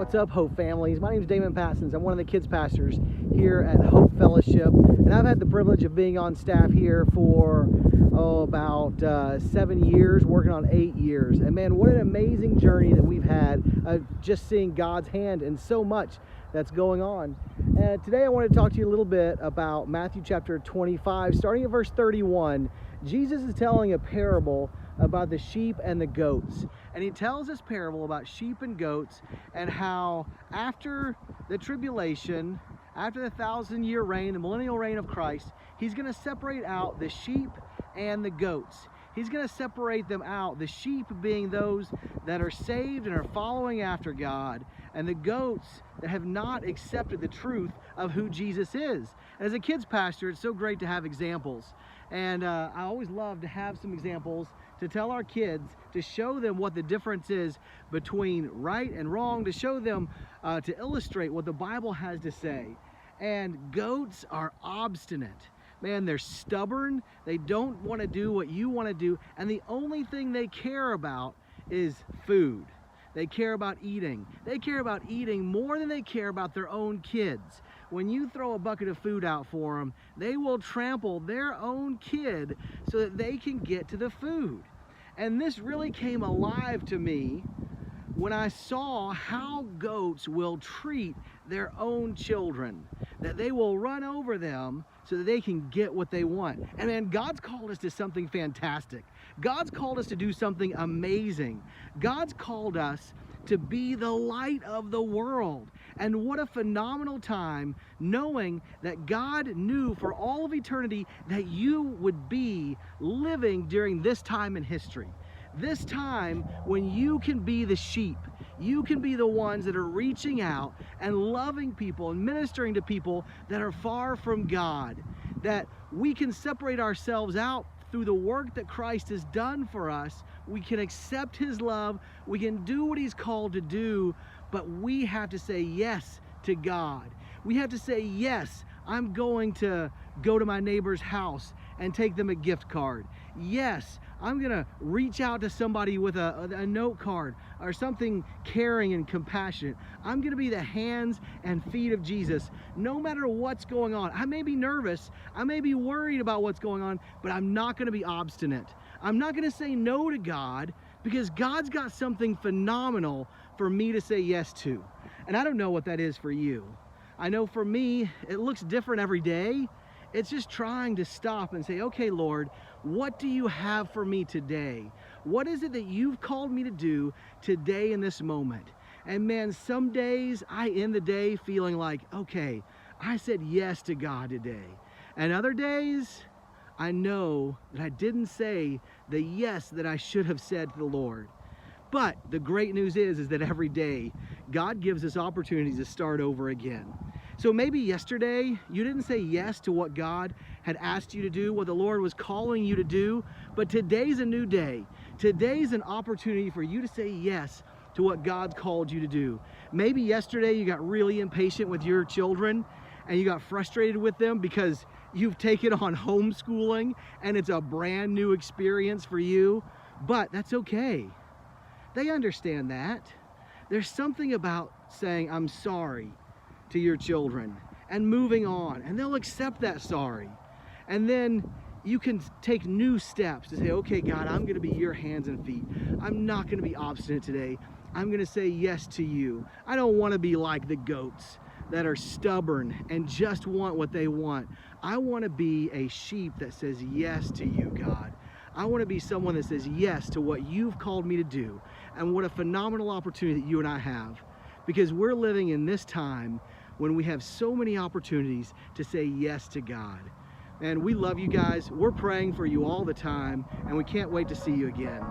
What's up, Hope families? My name is Damon, Passons. I'm one of the kids pastors here at Hope Fellowship, and I've had the privilege of being on staff here for about 7 years, working on 8 years. And man, what an amazing journey that we've had, just seeing God's hand in so much that's going on. And today I want to talk to you a little bit about Matthew chapter 25, starting at verse 31. Jesus is telling a parable about the sheep and the goats. And he tells this parable about sheep and goats and how after the tribulation, after the 1,000-year reign, the millennial reign of Christ, he's going to separate out the sheep and the goats. He's going to separate them out, the sheep being those that are saved and are following after God, and the goats that have not accepted the truth of who Jesus is. As a kids pastor, it's so great to have examples. And I always love to have some examples to tell our kids, to show them what the difference is between right and wrong, to show them, to illustrate what the Bible has to say. And goats are obstinate. Man, they're stubborn. They don't want to do what you want to do. And the only thing they care about is food. They care about eating. They care about eating more than they care about their own kids. When you throw a bucket of food out for them, they will trample their own kid so that they can get to the food. And this really came alive to me when I saw how goats will treat their own children, that they will run over them so that they can get what they want. And man, God's called us to something fantastic. God's called us to do something amazing. God's called us to be the light of the world. And what a phenomenal time knowing that God knew for all of eternity that you would be living during this time in history. This time when you can be the sheep, you can be the ones that are reaching out and loving people and ministering to people that are far from God, that we can separate ourselves out through the work that Christ has done for us. We can accept His love, we can do what He's called to do, but we have to say yes to God. We have to say, yes, I'm going to go to my neighbor's house and take them a gift card. Yes, I'm gonna reach out to somebody with a note card or something caring and compassionate. I'm gonna be the hands and feet of Jesus no matter what's going on. I may be nervous, I may be worried about what's going on, but I'm not gonna be obstinate. I'm not gonna say no to God because God's got something phenomenal for me to say yes to. And I don't know what that is for you. I know for me, it looks different every day. It's just trying to stop and say, okay, Lord, what do you have for me today? What is it that you've called me to do today in this moment? And man, some days I end the day feeling like, okay, I said yes to God today. And other days, I know that I didn't say the yes that I should have said to the Lord. But the great news is that every day, God gives us opportunities to start over again. So maybe yesterday you didn't say yes to what God had asked you to do, what the Lord was calling you to do, but today's a new day. Today's an opportunity for you to say yes to what God's called you to do. Maybe yesterday you got really impatient with your children and you got frustrated with them because you've taken on homeschooling and it's a brand new experience for you, but that's okay. They understand that. There's something about saying, I'm sorry to your children and moving on, and they'll accept that sorry. And then you can take new steps to say, okay, God, I'm going to be your hands and feet. I'm not going to be obstinate today. I'm going to say yes to you. I don't want to be like the goats that are stubborn and just want what they want. I want to be a sheep that says yes to you, God. I want to be someone that says yes to what you've called me to do. And what a phenomenal opportunity that you and I have, because we're living in this time when we have so many opportunities to say yes to God. And we love you guys. We're praying for you all the time, and we can't wait to see you again.